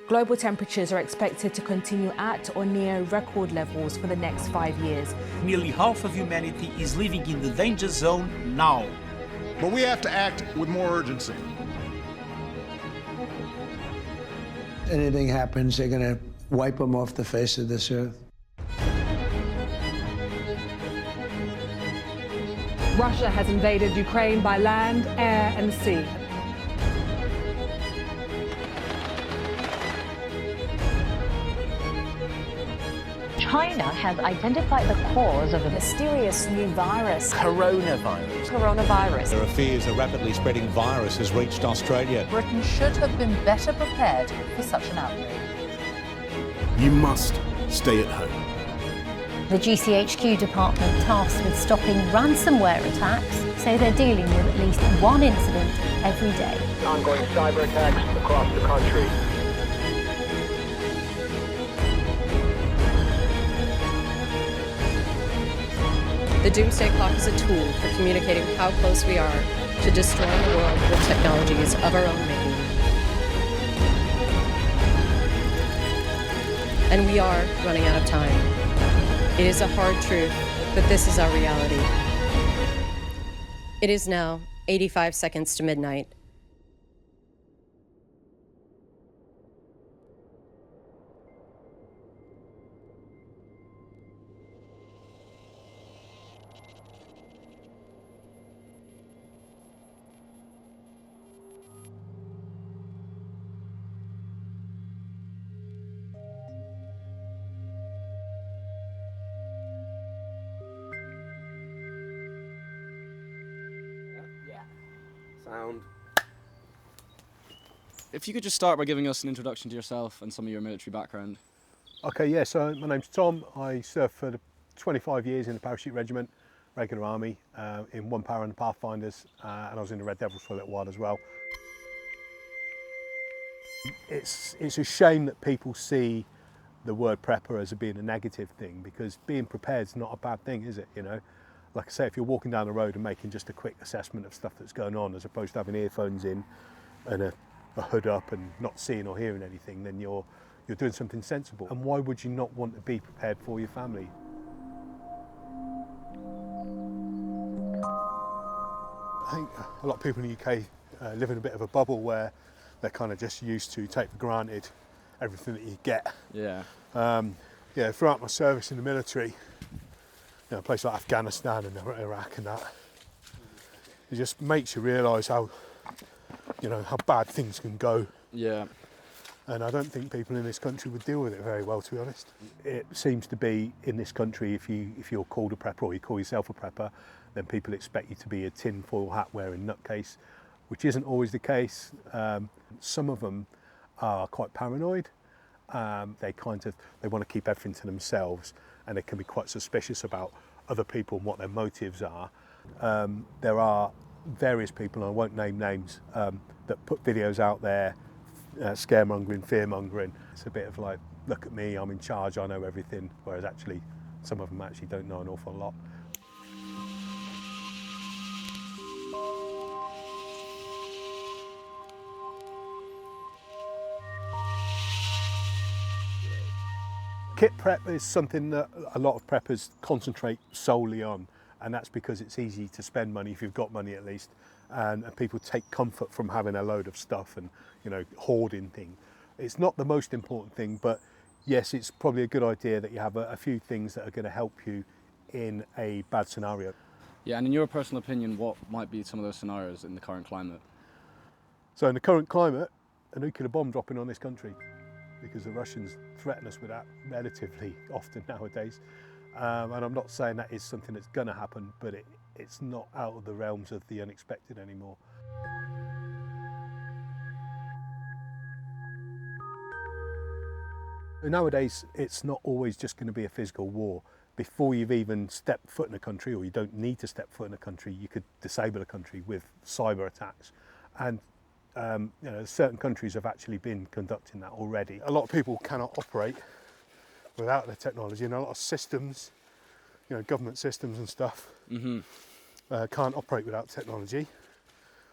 Global temperatures are expected to continue at or near record levels for the next 5 years. Nearly half of humanity is living in the danger zone now. But we have to act with more urgency. Anything happens, they're going to wipe them off the face of this earth. Russia has invaded Ukraine by land, air and sea. China has identified the cause of a mysterious new virus. Coronavirus. There are fears a rapidly spreading virus has reached Australia. Britain should have been better prepared for such an outbreak. You must stay at home. The GCHQ department tasked with stopping ransomware attacks say they're dealing with at least one incident every day. Ongoing cyber attacks across the country. The Doomsday Clock is a tool for communicating how close we are to destroying the world with technologies of our own making. And we are running out of time. It is a hard truth, but this is our reality. It is now 85 seconds to midnight. Sound. If you could just start by giving us an introduction to yourself and some of your military background. Okay, yeah, so my name's Tom. I served for 25 years in the Parachute Regiment, regular army, in One Power and the Pathfinders, and I was in the Red Devils for a little while as well. It's a shame that people see the word prepper as being a negative thing, because being prepared is not a bad thing, is it? You know, like I say, if you're walking down the road and making just a quick assessment of stuff that's going on, as opposed to having earphones in and a hood up and not seeing or hearing anything, then you're doing something sensible. And why would you not want to be prepared for your family? I think a lot of people in the UK live in a bit of a bubble where they're kind of just used to take for granted everything that you get. Yeah. Yeah, throughout my service in the military, you know, a place like Afghanistan and Iraq and that, it just makes you realise how, you know, how bad things can go. Yeah. And I don't think people in this country would deal with it very well, to be honest. It seems to be in this country, if you're called a prepper or you call yourself a prepper, then people expect you to be a tin-foil hat-wearing nutcase, which isn't always the case. Some of them are quite paranoid. They want to keep everything to themselves, and they can be quite suspicious about other people and what their motives are. There are various people, and I won't name names, that put videos out there, scaremongering, fear-mongering. It's a bit of like, look at me, I'm in charge, I know everything, whereas actually some of them actually don't know an awful lot. Kit prep is something that a lot of preppers concentrate solely on, and that's because it's easy to spend money if you've got money at least, and people take comfort from having a load of stuff and, you know, hoarding things. It's not the most important thing, but yes, it's probably a good idea that you have a few things that are going to help you in a bad scenario. Yeah, and in your personal opinion, what might be some of those scenarios in the current climate? So in the current climate, a nuclear bomb dropping on this country, because the Russians threaten us with that relatively often nowadays. And I'm not saying that is something that's going to happen, but it's not out of the realms of the unexpected anymore. Nowadays, it's not always just going to be a physical war. Before you've even stepped foot in a country, or you don't need to step foot in a country, you could disable a country with cyber attacks. And you know, certain countries have actually been conducting that already. A lot of people cannot operate without the technology, and a lot of systems, you know, government systems and stuff, can't operate without technology,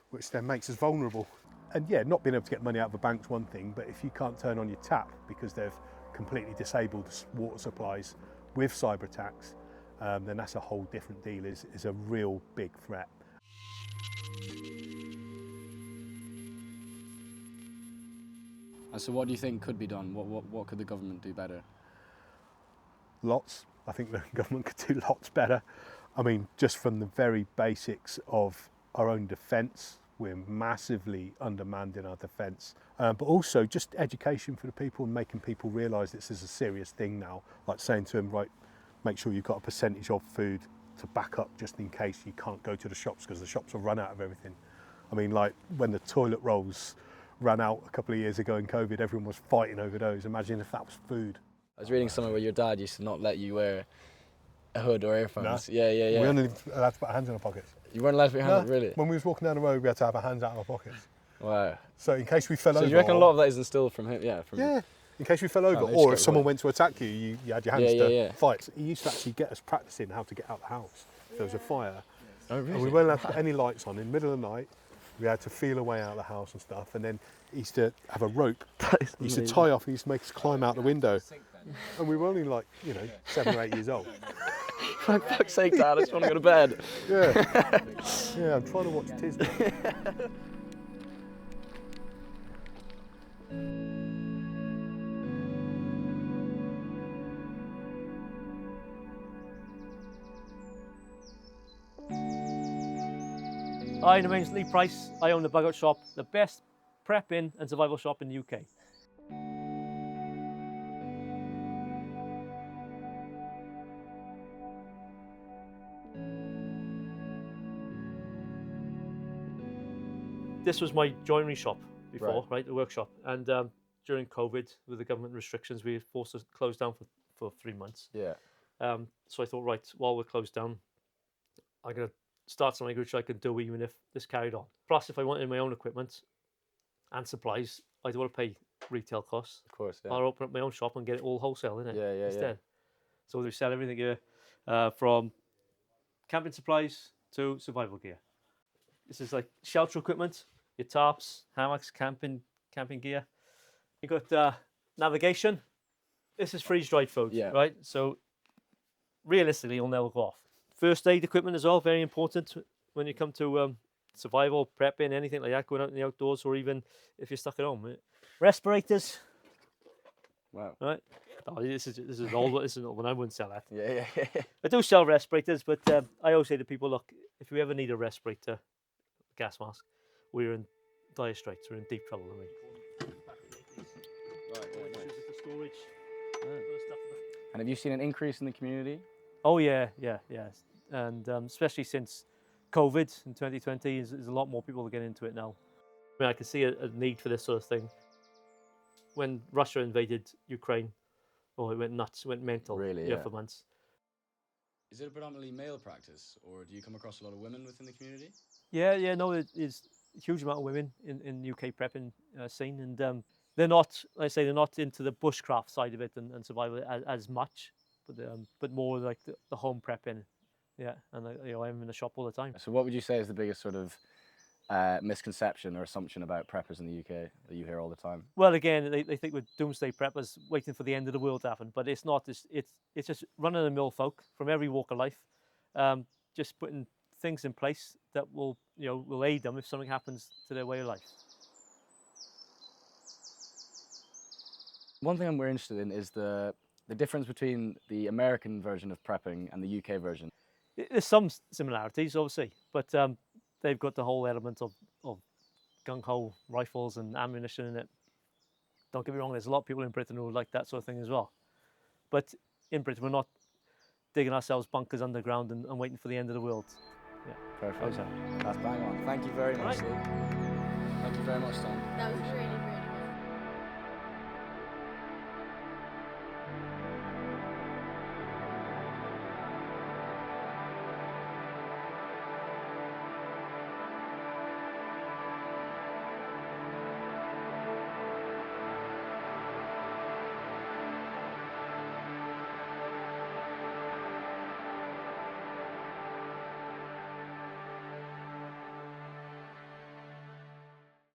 which then makes us vulnerable. And yeah, not being able to get money out of a bank's one thing, but if you can't turn on your tap because they've completely disabled water supplies with cyber attacks, then that's a whole different deal, is a real big threat. And so what do you think could be done? What could the government do better? Lots. I think the government could do lots better. I mean, just from the very basics of our own defence, we're massively undermanned in our defence. But also just education for the people and making people realise this is a serious thing now. Like saying to them, right, make sure you've got a percentage of food to back up just in case you can't go to the shops because the shops will run out of everything. I mean, like when the toilet rolls ran out a couple of years ago in COVID, everyone was fighting over those. Imagine if that was food. I was reading somewhere where your dad used to not let you wear a hood or earphones. No. Yeah. We weren't allowed to put our hands in our pockets. You weren't allowed to put your hands, really? When we was walking down the road, we had to have our hands out of our pockets. Wow. So in case we fell over. So you reckon a lot of that is instilled from him? Yeah. Yeah. In case we fell over, or if someone went to attack you, you had your hands to fight. He used to actually get us practicing how to get out the house if there was a fire. Oh, really? And we weren't allowed to put any lights on. In the middle of the night, we had to feel a way out of the house and stuff. And then he used to have a rope. He used to tie off and he used to make us climb out the window. And we were only like, 7 or 8 years old. For fuck's sake, Dad, I just want to go to bed. Yeah. Yeah, I'm trying to watch Tisney. Hi, my name's Lee Price. I own the Bug Out Shop, the best prep-in and survival shop in the UK. This was my joinery shop before, right, the workshop. And during COVID, with the government restrictions, we were forced to close down for 3 months. Yeah. So I thought, right, while we're closed down, I'm going to start something which I could do even if this carried on. Plus, if I wanted my own equipment and supplies, I'd want to pay retail costs. Of course, yeah. I'll open up my own shop and get it all wholesale, innit? Yeah, instead. So we sell everything here, from camping supplies to survival gear. This is like shelter equipment, your tarps, hammocks, camping gear. You got navigation. This is freeze-dried food, right? So realistically, it'll never go off. First aid equipment as well, very important when you come to survival, prepping, anything like that, going out in the outdoors, or even if you're stuck at home. Respirators. Wow. Right. Oh, this is old. This is when I wouldn't sell that. Yeah. I do sell respirators, but I always say to people, look, if you ever need a respirator, gas mask, we're in dire straits. We're in deep trouble. Storage. And have you seen an increase in the community? Oh yeah. And especially since COVID in 2020, there's a lot more people that get into it now. I mean, I can see a need for this sort of thing. When Russia invaded Ukraine, it went nuts, went mental. Really, for months. Is it a predominantly male practice, or do you come across a lot of women within the community? Yeah, no, there's a huge amount of women in the UK prepping scene, and they're not, they're not into the bushcraft side of it and survival as much, but more like the home prepping. Yeah, and I'm in the shop all the time. So what would you say is the biggest sort of misconception or assumption about preppers in the UK that you hear all the time? Well, again, they think we're doomsday preppers waiting for the end of the world to happen, but it's not. It's just run-of-the-mill folk from every walk of life, just putting things in place that will aid them if something happens to their way of life. One thing we're interested in is the difference between the American version of prepping and the UK version. There's some similarities, obviously, but they've got the whole element of gung-ho rifles and ammunition in it. Don't get me wrong, there's a lot of people in Britain who like that sort of thing as well. But in Britain, we're not digging ourselves bunkers underground and waiting for the end of the world. Yeah. Perfect. That's bang on. Thank you very much, Lee. Thank you very much, Tom. That was really